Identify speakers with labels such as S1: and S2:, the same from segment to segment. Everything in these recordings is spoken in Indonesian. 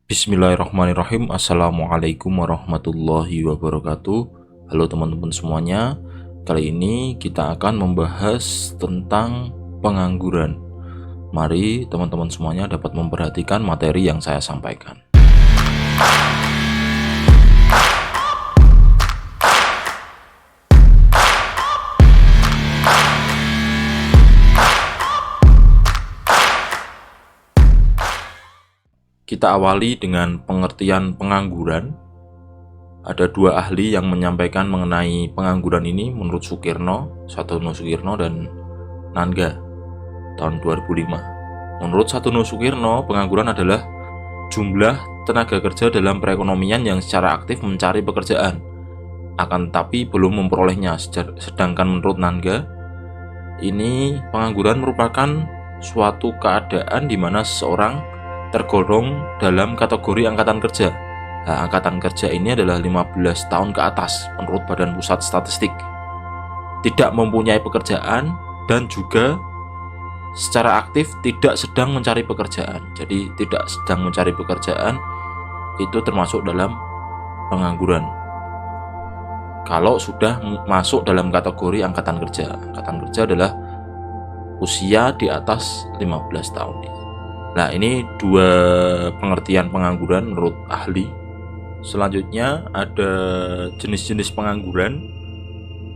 S1: Bismillahirrahmanirrahim. Assalamualaikum warahmatullahi wabarakatuh. Halo teman-teman semuanya. Kali ini kita akan membahas tentang pengangguran. Mari teman-teman semuanya dapat memperhatikan materi yang saya sampaikan. Kita awali dengan pengertian pengangguran. Ada dua ahli yang menyampaikan mengenai pengangguran ini menurut Satono Sukirno dan Nangga tahun 2005. Menurut Satono Sukirno, pengangguran adalah jumlah tenaga kerja dalam perekonomian yang secara aktif mencari pekerjaan, akan tetapi belum memperolehnya. Sedangkan menurut Nangga, ini pengangguran merupakan suatu keadaan di mana seseorang tergolong dalam kategori angkatan kerja. Nah, angkatan kerja ini adalah 15 tahun ke atas menurut Badan Pusat Statistik. Tidak mempunyai pekerjaan dan juga secara aktif tidak sedang mencari pekerjaan. Jadi tidak sedang mencari pekerjaan itu termasuk dalam pengangguran. Kalau sudah masuk dalam kategori angkatan kerja adalah usia di atas 15 tahun. Nah, ini dua pengertian pengangguran menurut ahli. Selanjutnya ada jenis-jenis pengangguran.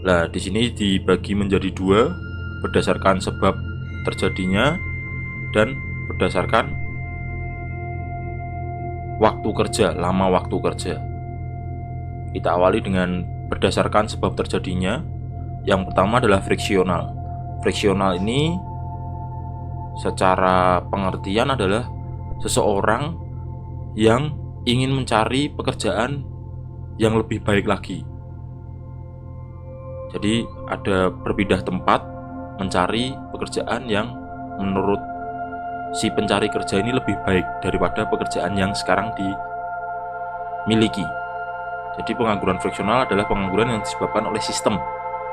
S1: Nah, di sini dibagi menjadi dua berdasarkan sebab terjadinya dan berdasarkan waktu kerja, lama waktu kerja. Kita awali dengan berdasarkan sebab terjadinya. Yang pertama adalah friksional. Friksional ini secara pengertian adalah seseorang yang ingin mencari pekerjaan yang lebih baik lagi. Jadi ada berpindah tempat mencari pekerjaan yang menurut si pencari kerja ini lebih baik daripada pekerjaan yang sekarang dimiliki. Jadi pengangguran friksional adalah pengangguran yang disebabkan oleh sistem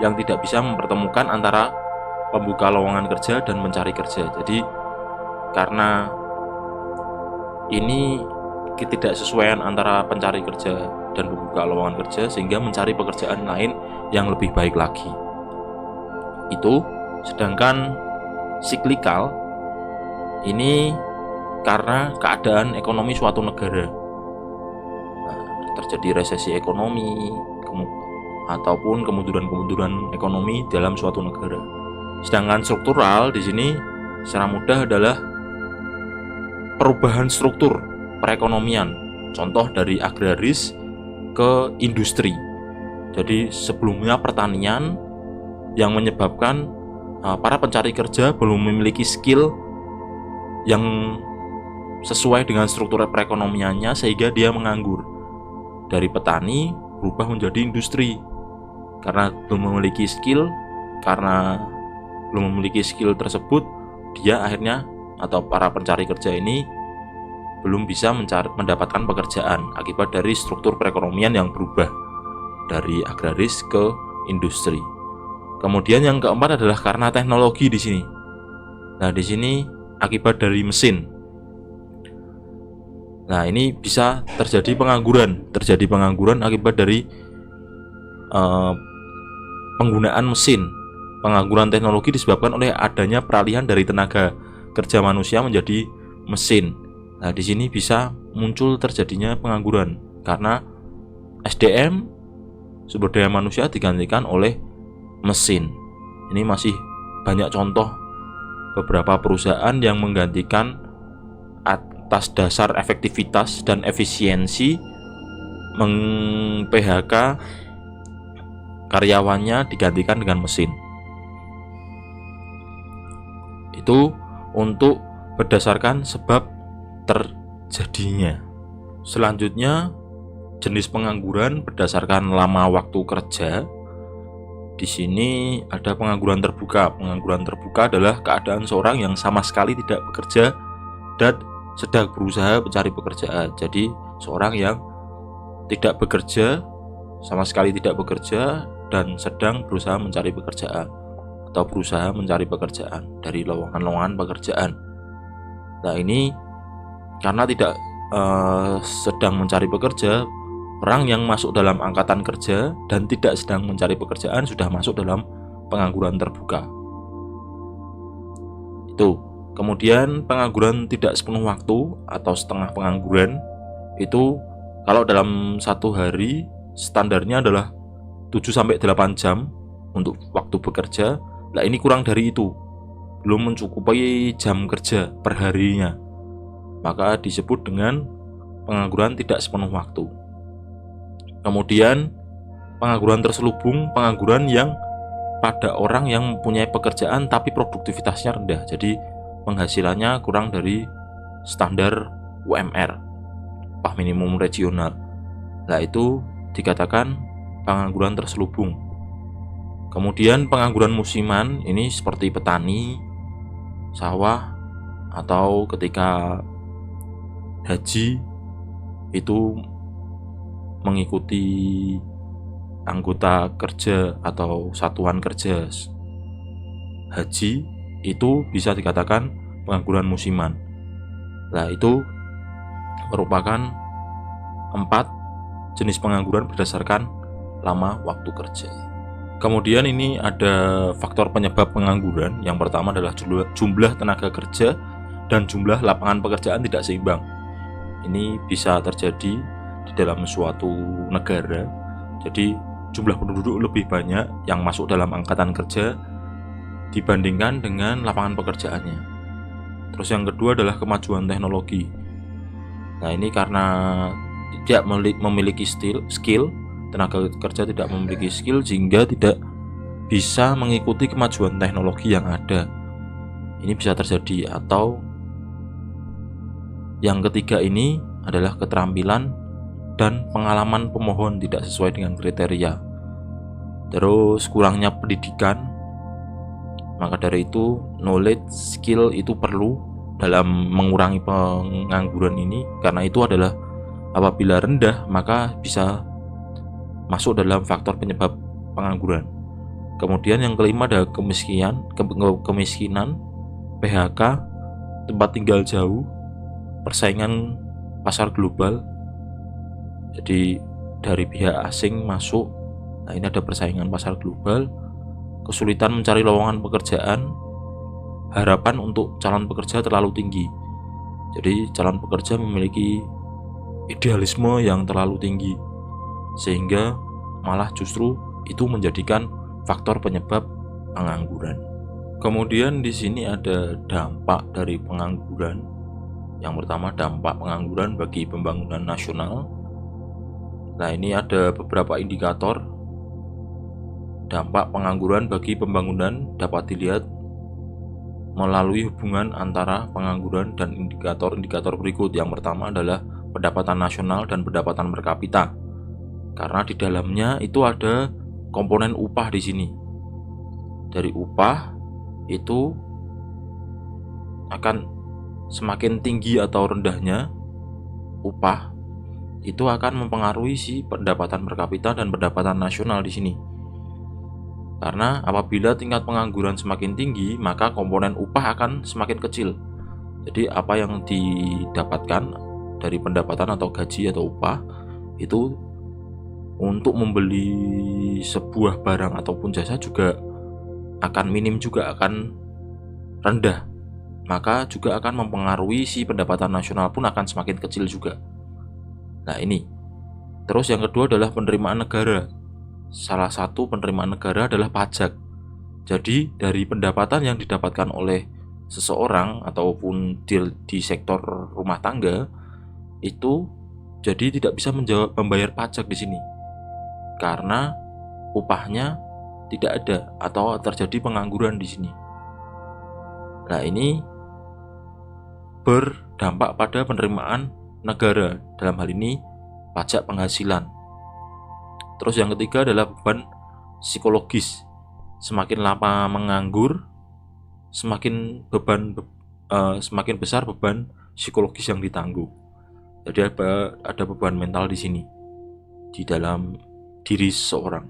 S1: yang tidak bisa mempertemukan antara pembuka lowongan kerja dan mencari kerja. Jadi karena ini ketidaksesuaian antara pencari kerja dan pembuka lowongan kerja, sehingga mencari pekerjaan lain yang lebih baik lagi. Itu sedangkan siklikal ini karena keadaan ekonomi suatu negara. Nah, terjadi resesi ekonomi ataupun kemunduran-kemunduran ekonomi dalam suatu negara. Sedangkan struktural di sini secara mudah adalah perubahan struktur perekonomian, contoh dari agraris ke industri. Jadi sebelumnya pertanian yang menyebabkan para pencari kerja belum memiliki skill yang sesuai dengan struktur perekonomiannya, sehingga dia menganggur. Dari petani berubah menjadi industri karena belum memiliki skill. Karena belum memiliki skill tersebut, dia akhirnya atau para pencari kerja ini belum bisa mendapatkan pekerjaan akibat dari struktur perekonomian yang berubah dari agraris ke industri. Kemudian yang keempat adalah karena teknologi di sini. Nah, di sini akibat dari mesin. Nah, ini bisa terjadi pengangguran akibat dari penggunaan mesin. Pengangguran teknologi disebabkan oleh adanya peralihan dari tenaga kerja manusia menjadi mesin. Nah, di sini bisa muncul terjadinya pengangguran karena SDM, sumber daya manusia, digantikan oleh mesin. Ini masih banyak contoh beberapa perusahaan yang menggantikan atas dasar efektivitas dan efisiensi meng-PHK karyawannya digantikan dengan mesin. Itu untuk berdasarkan sebab terjadinya. Selanjutnya, jenis pengangguran berdasarkan lama waktu kerja. Di sini ada pengangguran terbuka. Pengangguran terbuka adalah keadaan seorang yang sama sekali tidak bekerja dan sedang berusaha mencari pekerjaan. Jadi seorang yang tidak bekerja, sama sekali tidak bekerja, dan sedang berusaha mencari pekerjaan atau berusaha mencari pekerjaan dari lowongan-lowongan pekerjaan. Nah, ini karena tidak sedang mencari pekerja, orang yang masuk dalam angkatan kerja dan tidak sedang mencari pekerjaan sudah masuk dalam pengangguran terbuka. Itu. Kemudian pengangguran tidak sepenuh waktu atau setengah pengangguran itu kalau dalam satu hari standarnya adalah 7-8 jam untuk waktu bekerja. Nah, ini kurang dari itu, belum mencukupi jam kerja per harinya, maka disebut dengan pengangguran tidak sepenuh waktu. Kemudian pengangguran terselubung, pengangguran yang pada orang yang mempunyai pekerjaan tapi produktivitasnya rendah, jadi penghasilannya kurang dari standar UMR, upah minimum regional. Nah, itu dikatakan pengangguran terselubung. Kemudian pengangguran musiman ini seperti petani, sawah, atau ketika haji itu mengikuti anggota kerja atau satuan kerja haji, itu bisa dikatakan pengangguran musiman. Nah, itu merupakan 4 jenis pengangguran berdasarkan lama waktu kerja. Kemudian ini ada faktor penyebab pengangguran. Yang pertama adalah jumlah tenaga kerja dan jumlah lapangan pekerjaan tidak seimbang. Ini bisa terjadi di dalam suatu negara. Jadi jumlah penduduk lebih banyak yang masuk dalam angkatan kerja dibandingkan dengan lapangan pekerjaannya. Terus yang kedua adalah kemajuan teknologi. Nah, ini karena tidak memiliki skill, tenaga kerja tidak memiliki skill sehingga tidak bisa mengikuti kemajuan teknologi yang ada. Ini bisa terjadi. Atau yang ketiga ini adalah keterampilan dan pengalaman pemohon tidak sesuai dengan kriteria. Terus kurangnya pendidikan. Maka dari itu knowledge, skill itu perlu dalam mengurangi pengangguran ini, karena itu adalah apabila rendah maka bisa masuk dalam faktor penyebab pengangguran. Kemudian yang kelima ada kemiskinan, PHK, tempat tinggal jauh, persaingan pasar global. Jadi dari pihak asing masuk. Nah, ini ada persaingan pasar global, kesulitan mencari lowongan pekerjaan, harapan untuk calon pekerja terlalu tinggi. Jadi calon pekerja memiliki idealisme yang terlalu tinggi, sehingga malah justru itu menjadikan faktor penyebab pengangguran. Kemudian di sini ada dampak dari pengangguran. Yang pertama, dampak pengangguran bagi pembangunan nasional. Nah, ini ada beberapa indikator dampak pengangguran bagi pembangunan dapat dilihat melalui hubungan antara pengangguran dan indikator-indikator berikut. Yang pertama adalah pendapatan nasional dan pendapatan per kapita. Karena di dalamnya itu ada komponen upah di sini. Dari upah itu akan semakin tinggi atau rendahnya upah itu akan mempengaruhi si pendapatan per kapita dan pendapatan nasional di sini. Karena apabila tingkat pengangguran semakin tinggi, maka komponen upah akan semakin kecil. Jadi apa yang didapatkan dari pendapatan atau gaji atau upah itu untuk membeli sebuah barang ataupun jasa juga akan minim, juga akan rendah. Maka juga akan mempengaruhi si pendapatan nasional pun akan semakin kecil juga. Nah, ini. Terus yang kedua adalah penerimaan negara. Salah satu penerimaan negara adalah pajak. Jadi dari pendapatan yang didapatkan oleh seseorang ataupun di sektor rumah tangga itu jadi tidak bisa membayar pajak di sini. Karena upahnya tidak ada atau terjadi pengangguran di sini. Nah, ini berdampak pada penerimaan negara, dalam hal ini pajak penghasilan. Terus yang ketiga adalah beban psikologis. Semakin lama menganggur, semakin besar beban psikologis yang ditanggung. Jadi ada beban mental di sini di dalam diri seseorang.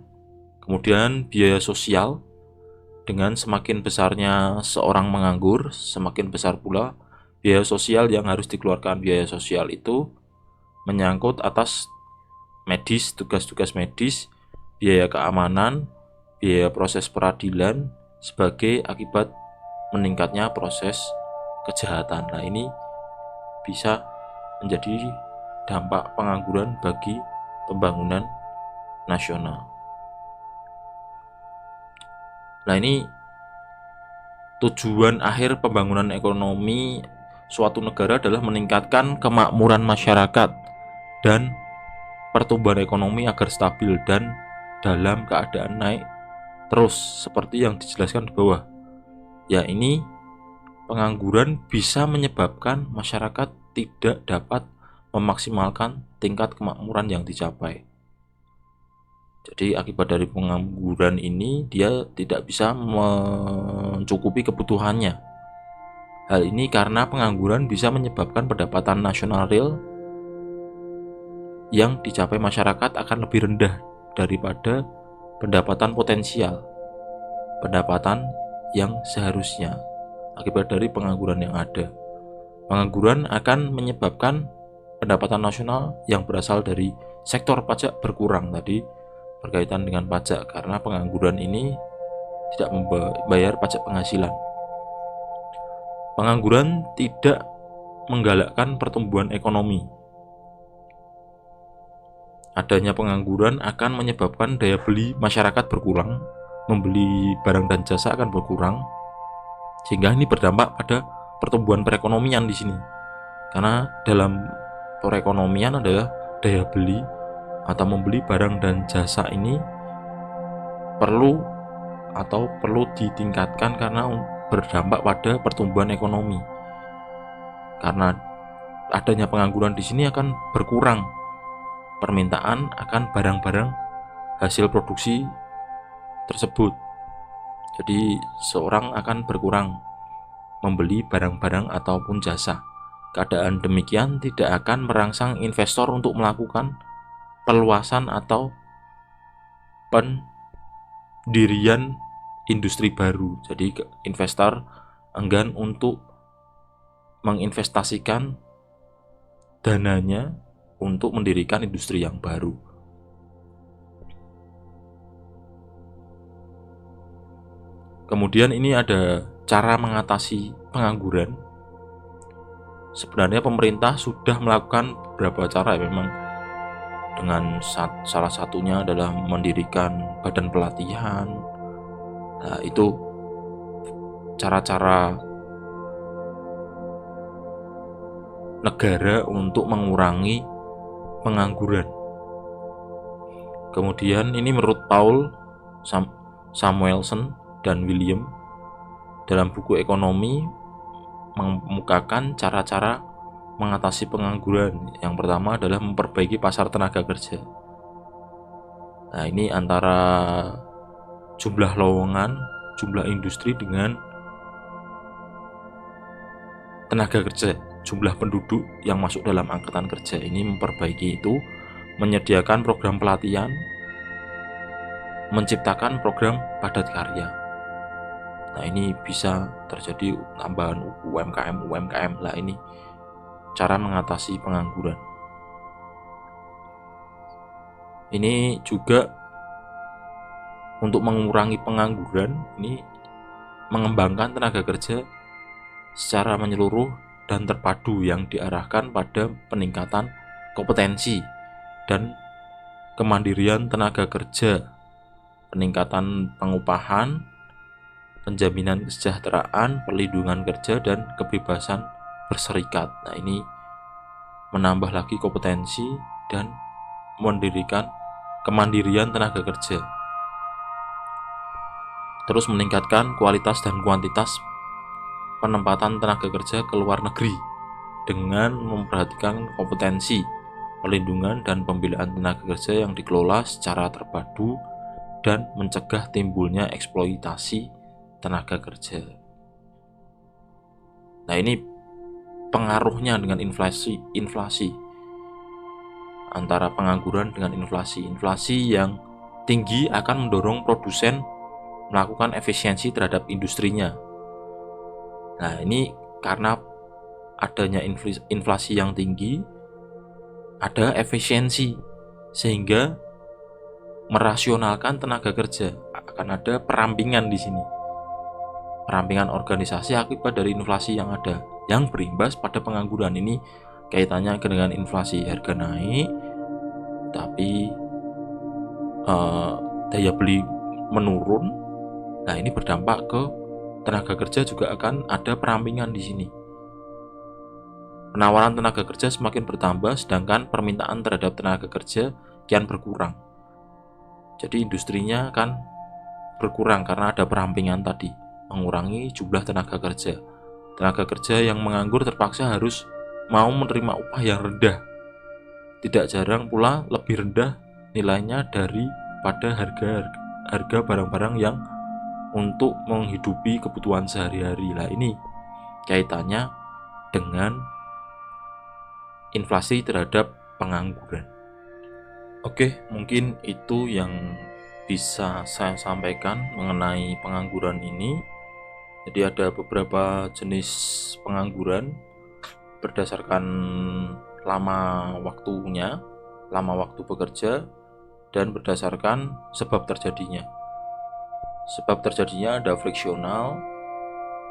S1: Kemudian biaya sosial, dengan semakin besarnya seorang menganggur, semakin besar pula biaya sosial yang harus dikeluarkan. Biaya sosial itu menyangkut atas medis, tugas-tugas medis, biaya keamanan, biaya proses peradilan sebagai akibat meningkatnya proses kejahatan. Nah, ini bisa menjadi dampak pengangguran bagi pembangunan nasional. Nah, ini tujuan akhir pembangunan ekonomi suatu negara adalah meningkatkan kemakmuran masyarakat dan pertumbuhan ekonomi agar stabil dan dalam keadaan naik terus seperti yang dijelaskan di bawah. Ya, ini pengangguran bisa menyebabkan masyarakat tidak dapat memaksimalkan tingkat kemakmuran yang dicapai. Jadi akibat dari pengangguran ini dia tidak bisa mencukupi kebutuhannya. Hal ini karena pengangguran bisa menyebabkan pendapatan nasional real yang dicapai masyarakat akan lebih rendah daripada pendapatan potensial, pendapatan yang seharusnya akibat dari pengangguran yang ada. Pengangguran akan menyebabkan pendapatan nasional yang berasal dari sektor pajak berkurang tadi berkaitan dengan pajak, karena pengangguran ini tidak membayar pajak penghasilan. Pengangguran tidak menggalakkan pertumbuhan ekonomi. Adanya pengangguran akan menyebabkan daya beli masyarakat berkurang, membeli barang dan jasa akan berkurang, sehingga ini berdampak pada pertumbuhan perekonomian di sini. Karena dalam perekonomian adalah daya beli atau membeli barang dan jasa ini perlu ditingkatkan karena berdampak pada pertumbuhan ekonomi. Karena adanya pengangguran di sini akan berkurang permintaan akan barang-barang hasil produksi tersebut. Jadi seorang akan berkurang membeli barang-barang ataupun jasa. Keadaan demikian tidak akan merangsang investor untuk melakukan perluasan atau pendirian industri baru. Jadi investor enggan untuk menginvestasikan dananya untuk mendirikan industri yang baru. Kemudian ini ada cara mengatasi pengangguran. Sebenarnya pemerintah sudah melakukan beberapa cara ya, memang dengan salah satunya adalah mendirikan badan pelatihan. Nah, itu cara-cara negara untuk mengurangi pengangguran. Kemudian ini menurut Paul Samuelson dan William dalam buku ekonomi mengemukakan cara-cara mengatasi pengangguran. Yang pertama adalah memperbaiki pasar tenaga kerja. Nah, ini antara jumlah lowongan, jumlah industri dengan tenaga kerja, jumlah penduduk yang masuk dalam angkatan kerja. Ini memperbaiki itu, menyediakan program pelatihan, menciptakan program padat karya. Nah, ini bisa terjadi tambahan UMKM. Lah, ini cara mengatasi pengangguran. Ini juga untuk mengurangi pengangguran, ini mengembangkan tenaga kerja secara menyeluruh dan terpadu yang diarahkan pada peningkatan kompetensi dan kemandirian tenaga kerja, peningkatan pengupahan, penjaminan kesejahteraan, perlindungan kerja, dan kebebasan berserikat. Nah, ini menambah lagi kompetensi dan mendirikan kemandirian tenaga kerja. Terus meningkatkan kualitas dan kuantitas penempatan tenaga kerja ke luar negeri dengan memperhatikan kompetensi, perlindungan, dan pembelaan tenaga kerja yang dikelola secara terpadu dan mencegah timbulnya eksploitasi tenaga kerja. Nah, ini pengaruhnya dengan inflasi antara pengangguran dengan inflasi yang tinggi akan mendorong produsen melakukan efisiensi terhadap industrinya. Nah, ini karena adanya inflasi yang tinggi, ada efisiensi, sehingga merasionalkan tenaga kerja. Akan ada perampingan di sini, perampingan organisasi akibat dari inflasi yang ada, yang berimbas pada pengangguran. Ini kaitannya dengan inflasi, harga naik, tapi daya beli menurun. Nah, ini berdampak ke tenaga kerja, juga akan ada perampingan di sini. Penawaran tenaga kerja semakin bertambah, sedangkan permintaan terhadap tenaga kerja kian berkurang. Jadi industrinya akan berkurang karena ada perampingan tadi, mengurangi jumlah tenaga kerja. Tenaga kerja yang menganggur terpaksa harus mau menerima upah yang rendah. Tidak jarang pula lebih rendah nilainya daripada harga barang-barang yang untuk menghidupi kebutuhan sehari-hari. Lah, ini kaitannya dengan inflasi terhadap pengangguran. Oke, mungkin itu yang bisa saya sampaikan mengenai pengangguran ini. Jadi ada beberapa jenis pengangguran berdasarkan lama waktunya, lama waktu bekerja, dan berdasarkan sebab terjadinya. Sebab terjadinya ada friksional,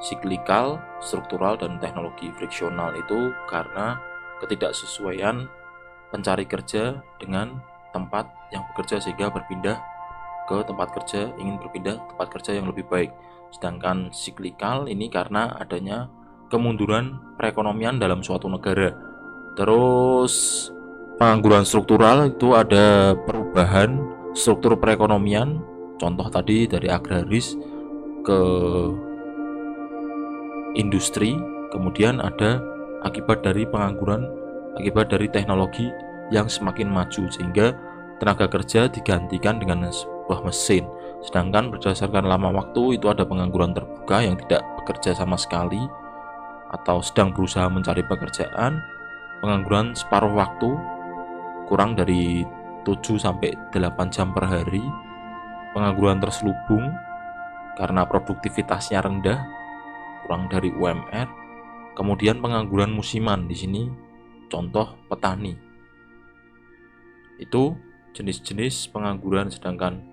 S1: siklikal, struktural, dan teknologi. Friksional itu karena ketidaksesuaian pencari kerja dengan tempat yang bekerja, sehingga berpindah ke tempat kerja, ingin berpindah ke tempat kerja yang lebih baik. Sedangkan siklikal ini karena adanya kemunduran perekonomian dalam suatu negara. Terus pengangguran struktural itu ada perubahan struktur perekonomian, contoh tadi dari agraris ke industri. Kemudian ada akibat dari pengangguran, akibat dari teknologi yang semakin maju, sehingga tenaga kerja digantikan dengan sebuah mesin. Sedangkan berdasarkan lama waktu itu ada pengangguran terbuka yang tidak bekerja sama sekali atau sedang berusaha mencari pekerjaan, pengangguran separuh waktu kurang dari 7-8 jam per hari, pengangguran terselubung karena produktivitasnya rendah, kurang dari UMR. Kemudian pengangguran musiman, di sini contoh petani. Itu jenis-jenis pengangguran. Sedangkan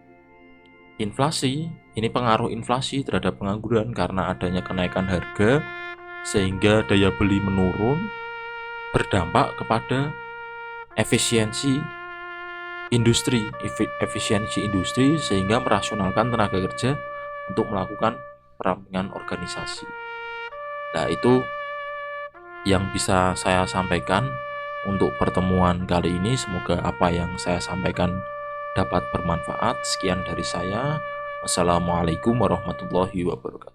S1: inflasi, ini pengaruh inflasi terhadap pengangguran karena adanya kenaikan harga sehingga daya beli menurun, berdampak kepada efisiensi industri, sehingga merasionalkan tenaga kerja untuk melakukan perampingan organisasi. Nah, itu yang bisa saya sampaikan untuk pertemuan kali ini. Semoga apa yang saya sampaikan dapat bermanfaat. Sekian dari saya. Wassalamualaikum warahmatullahi wabarakatuh.